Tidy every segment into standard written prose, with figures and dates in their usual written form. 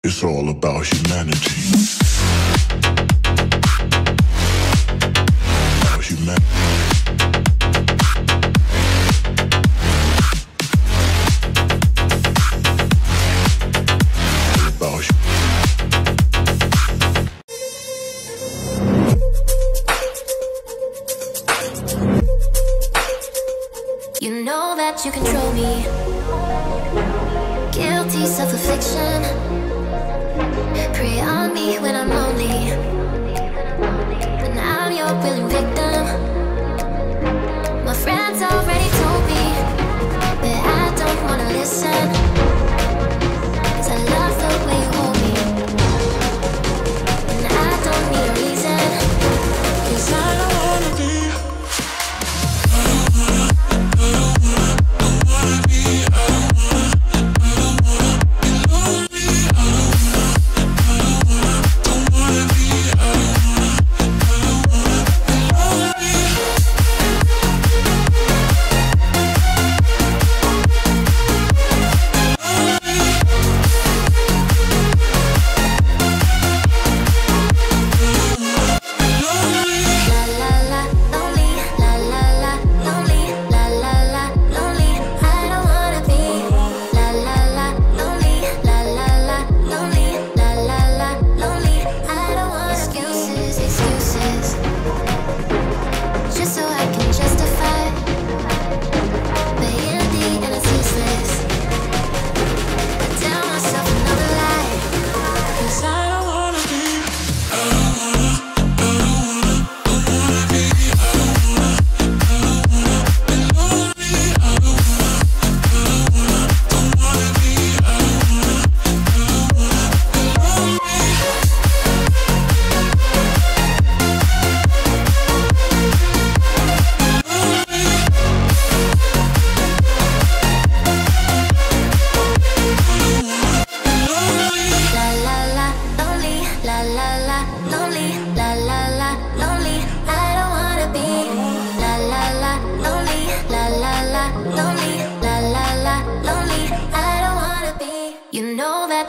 It's all about humanity. About humanity. You know that you control me. Guilty self-affliction. Prey on me when I'm lonely. But now I'm your willing victim. My friends already told me, but I don't wanna listen. 'Cause I love the way you hold me, and I don't need a reason. 'Cause I don't wanna be.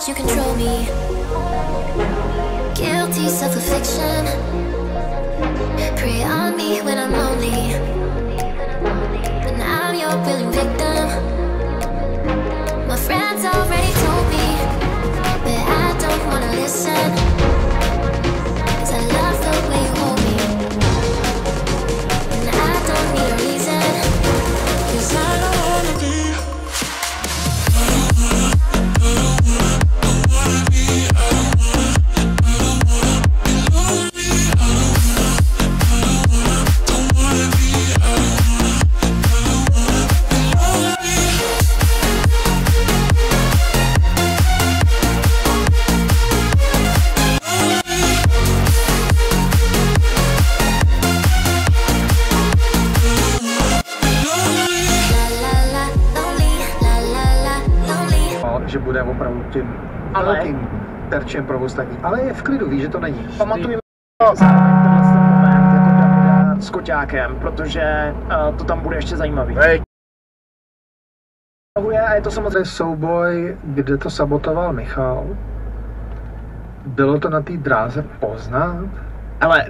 You control me. Guilty self-affliction. Prey on me when I'm lonely. But now I'm your willing victim. My friends already told me, but I don't wanna listen. 'Cause I love the way you hold me, and I don't need a reason. 'Cause I don't wanna be. Že bude opravdu tím velkým terčem pro ostatní, ale je v klidu, ví, že to není. Pamatujeme tenhle moment jako Davida s koťákem, protože to tam bude ještě zajímavý. A je to samozřejmě souboj, kde to sabotoval Michal. Bylo to na té dráze poznat? Ale,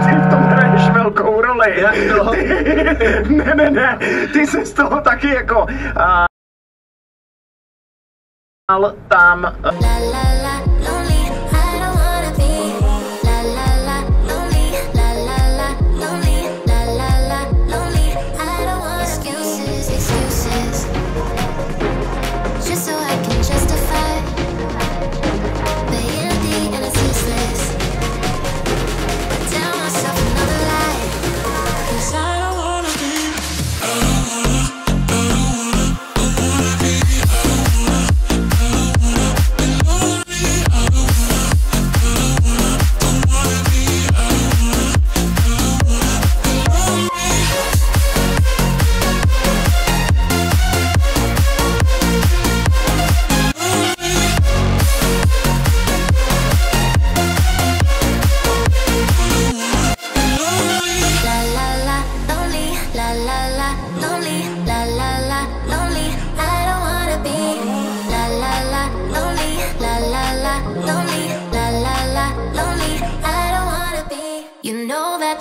ty v tom hraješ velkou roli. Jak to? Ne, ty jsi z toho taky jako... tam...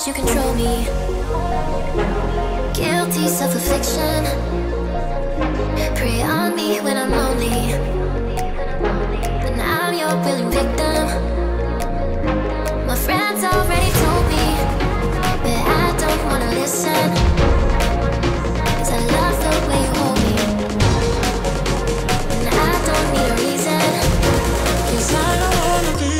that you control me. Guilty self-affliction. Prey on me when I'm lonely. And I'm your willing victim. My friends already told me, but I don't wanna listen. 'Cause I love the way you hold me. And I don't need a reason. 'Cause I don't wanna be.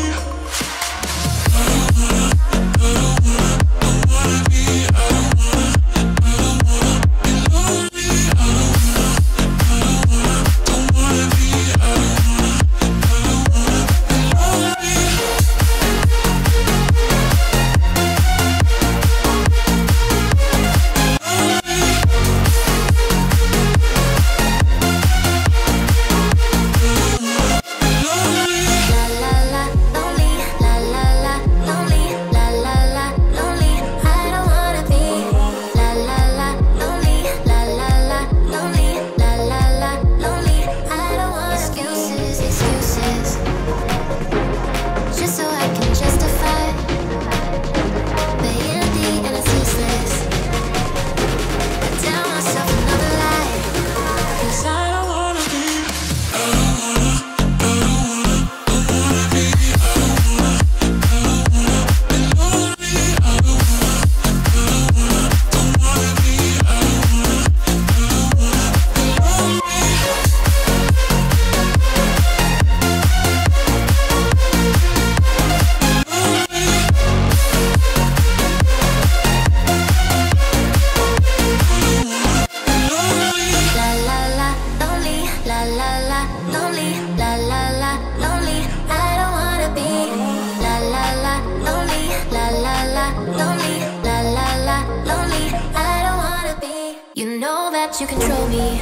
You control me.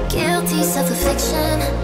Guilty self-affliction.